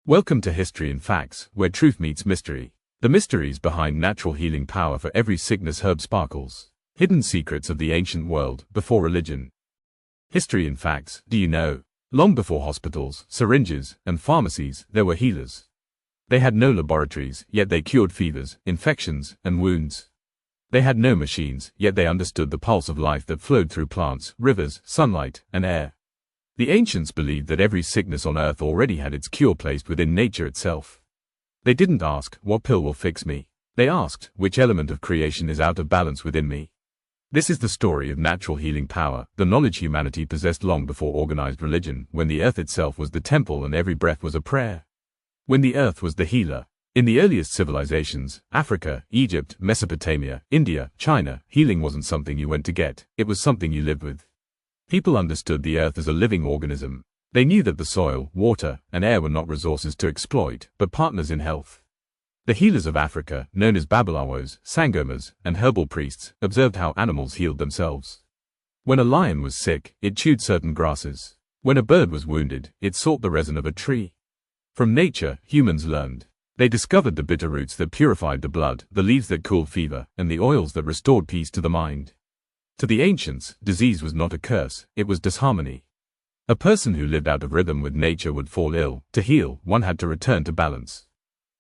Welcome to History and Facts, where truth meets mystery. The mysteries behind natural healing power for every sickness herb sparkles. Hidden secrets of the ancient world, before religion. History and Facts. Do you know? Long before hospitals, syringes, and pharmacies, there were healers. They had no laboratories, yet they cured fevers, infections, and wounds. They had no machines, yet they understood the pulse of life that flowed through plants, rivers, sunlight, and air. The ancients believed that every sickness on earth already had its cure placed within nature itself. They didn't ask, what pill will fix me? They asked, which element of creation is out of balance within me? This is the story of natural healing power, the knowledge humanity possessed long before organized religion, when the earth itself was the temple and every breath was a prayer. When the earth was the healer. In the earliest civilizations, Africa, Egypt, Mesopotamia, India, China, healing wasn't something you went to get, it was something you lived with. People understood the earth as a living organism. They knew that the soil, water, and air were not resources to exploit, but partners in health. The healers of Africa, known as Babalawos, Sangomas, and herbal priests, observed how animals healed themselves. When a lion was sick, it chewed certain grasses. When a bird was wounded, it sought the resin of a tree. From nature, humans learned. They discovered the bitter roots that purified the blood, the leaves that cooled fever, and the oils that restored peace to the mind. To the ancients, disease was not a curse, it was disharmony. A person who lived out of rhythm with nature would fall ill. To heal, one had to return to balance.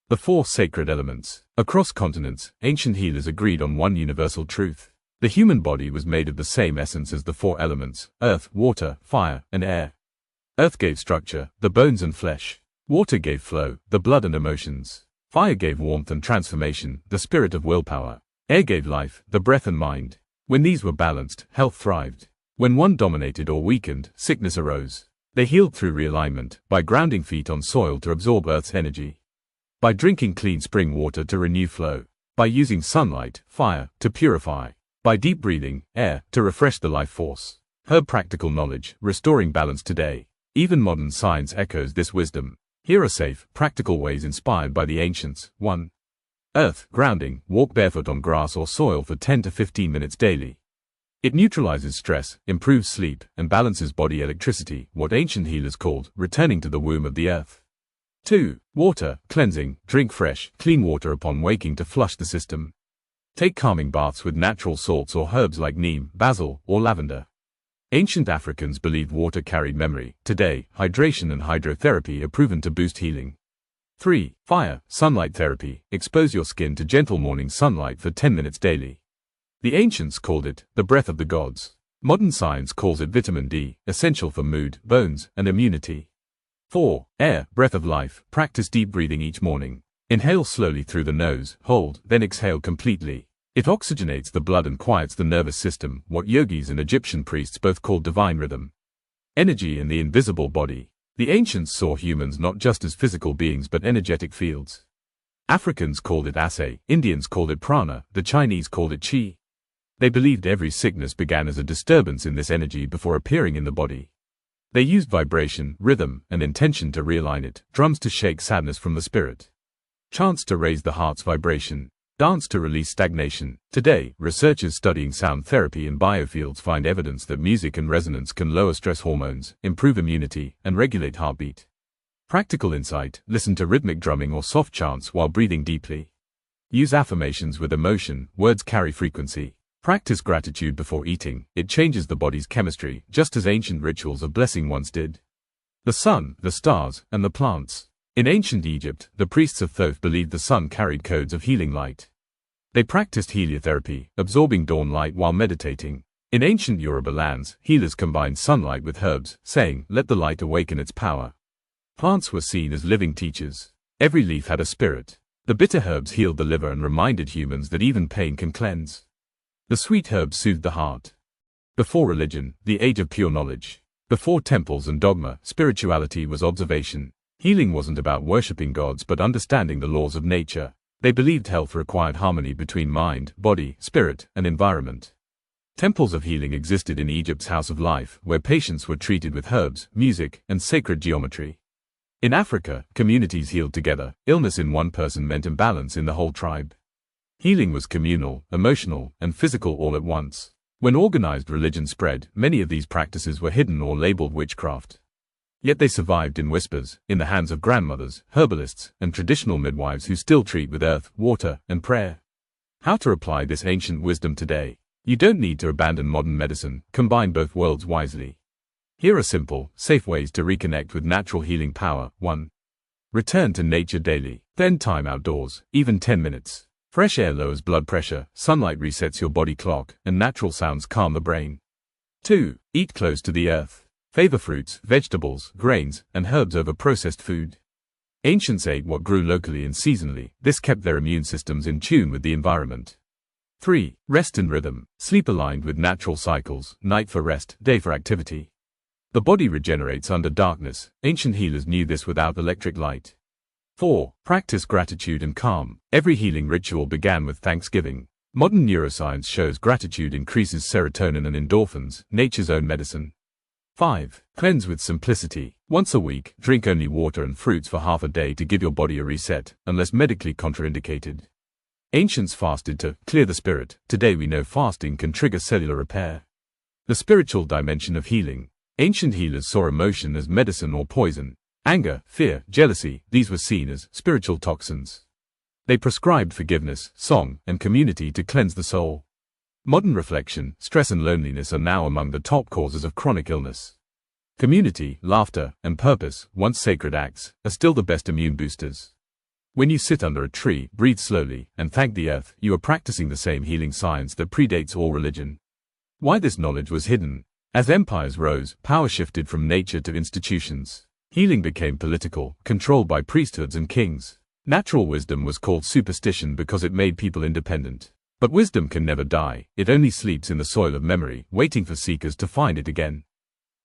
The four sacred elements. Across continents, ancient healers agreed on one universal truth. The human body was made of the same essence as the four elements: earth, water, fire, and air. Earth gave structure, the bones and flesh. Water gave flow, the blood and emotions. Fire gave warmth and transformation, the spirit of willpower. Air gave life, the breath and mind. When these were balanced, health thrived. When one dominated or weakened, sickness arose. They healed through realignment, by grounding feet on soil to absorb Earth's energy. By drinking clean spring water to renew flow. By using sunlight, fire, to purify. By deep breathing, air, to refresh the life force. Herb practical knowledge, restoring balance today. Even modern science echoes this wisdom. Here are safe, practical ways inspired by the ancients. 1. Earth, grounding, walk barefoot on grass or soil for 10 to 15 minutes daily. It neutralizes stress, improves sleep, and balances body electricity, what ancient healers called returning to the womb of the earth. 2. Water, cleansing, drink fresh, clean water upon waking to flush the system. Take calming baths with natural salts or herbs like neem, basil, or lavender. Ancient Africans believed water carried memory. Today, hydration and hydrotherapy are proven to boost healing. 3. Fire, sunlight therapy, expose your skin to gentle morning sunlight for 10 minutes daily. The ancients called it the breath of the gods. Modern science calls it vitamin D, essential for mood, bones, and immunity. 4. Air, breath of life, practice deep breathing each morning. Inhale slowly through the nose, hold, then exhale completely. It oxygenates the blood and quiets the nervous system, what yogis and Egyptian priests both called divine rhythm. Energy in the invisible body. The ancients saw humans not just as physical beings but energetic fields. Africans called it ase, Indians called it prana, the Chinese called it chi. They believed every sickness began as a disturbance in this energy before appearing in the body. They used vibration, rhythm, and intention to realign it, drums to shake sadness from the spirit, chants to raise the heart's vibration, dance to release stagnation. Today, researchers studying sound therapy and biofields find evidence that music and resonance can lower stress hormones, improve immunity, and regulate heartbeat. Practical insight, listen to rhythmic drumming or soft chants while breathing deeply. Use affirmations with emotion, words carry frequency. Practice gratitude before eating, it changes the body's chemistry, just as ancient rituals of blessing once did. The sun, the stars, and the plants. In ancient Egypt, the priests of Thoth believed the sun carried codes of healing light. They practiced heliotherapy, absorbing dawn light while meditating. In ancient Yoruba lands, healers combined sunlight with herbs, saying, "Let the light awaken its power." Plants were seen as living teachers. Every leaf had a spirit. The bitter herbs healed the liver and reminded humans that even pain can cleanse. The sweet herbs soothed the heart. Before religion, the age of pure knowledge. Before temples and dogma, spirituality was observation. Healing wasn't about worshipping gods but understanding the laws of nature. They believed health required harmony between mind, body, spirit, and environment. Temples of healing existed in Egypt's House of Life, where patients were treated with herbs, music, and sacred geometry. In Africa, communities healed together. Illness in one person meant imbalance in the whole tribe. Healing was communal, emotional, and physical all at once. When organized religion spread, many of these practices were hidden or labeled witchcraft. Yet they survived in whispers, in the hands of grandmothers, herbalists, and traditional midwives who still treat with earth, water, and prayer. How to apply this ancient wisdom today? You don't need to abandon modern medicine, combine both worlds wisely. Here are simple, safe ways to reconnect with natural healing power. 1. Return to nature daily. Spend time outdoors, even 10 minutes. Fresh air lowers blood pressure, sunlight resets your body clock, and natural sounds calm the brain. 2. Eat close to the earth. Favor fruits, vegetables, grains, and herbs over processed food. Ancients ate what grew locally and seasonally. This kept their immune systems in tune with the environment. 3. Rest in rhythm. Sleep aligned with natural cycles, night for rest, day for activity. The body regenerates under darkness. Ancient healers knew this without electric light. 4. Practice gratitude and calm. Every healing ritual began with thanksgiving. Modern neuroscience shows gratitude increases serotonin and endorphins, nature's own medicine. 5. Cleanse with simplicity. Once a week, drink only water and fruits for half a day to give your body a reset, unless medically contraindicated. Ancients fasted to clear the spirit. Today we know fasting can trigger cellular repair. The spiritual dimension of healing. Ancient healers saw emotion as medicine or poison. Anger, fear, jealousy, these were seen as spiritual toxins. They prescribed forgiveness, song, and community to cleanse the soul. Modern reflection, stress and loneliness are now among the top causes of chronic illness. Community, laughter, and purpose, once sacred acts, are still the best immune boosters. When you sit under a tree, breathe slowly, and thank the earth, you are practicing the same healing science that predates all religion. Why this knowledge was hidden? As empires rose, power shifted from nature to institutions. Healing became political, controlled by priesthoods and kings. Natural wisdom was called superstition because it made people independent. But wisdom can never die. It only sleeps in the soil of memory, waiting for seekers to find it again.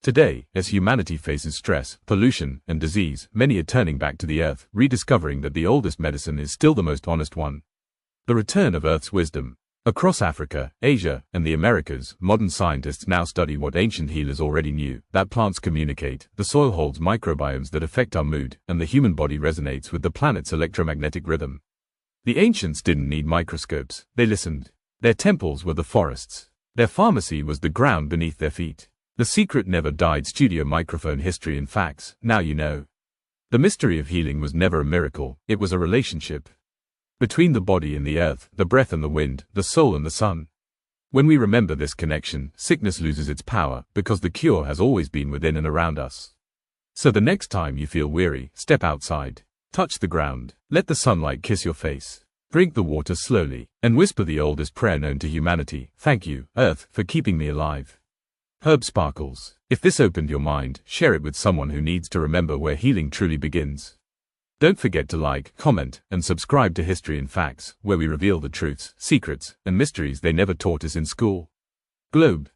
Today, as humanity faces stress, pollution, and disease, many are turning back to the earth, rediscovering that the oldest medicine is still the most honest one. The return of Earth's wisdom. Across Africa, Asia, and the Americas, modern scientists now study what ancient healers already knew, that plants communicate, the soil holds microbiomes that affect our mood, and the human body resonates with the planet's electromagnetic rhythm. The ancients didn't need microscopes, they listened. Their temples were the forests. Their pharmacy was the ground beneath their feet. The secret never died. Studio Microphone History and Facts, now you know. The mystery of healing was never a miracle, it was a relationship. Between the body and the earth, the breath and the wind, the soul and the sun. When we remember this connection, sickness loses its power, because the cure has always been within and around us. So the next time you feel weary, step outside. Touch the ground, let the sunlight kiss your face. Drink the water slowly, and whisper the oldest prayer known to humanity: thank you, Earth, for keeping me alive. Herb Sparkles. If this opened your mind, share it with someone who needs to remember where healing truly begins. Don't forget to like, comment, and subscribe to History and Facts, where we reveal the truths, secrets, and mysteries they never taught us in school. Globe.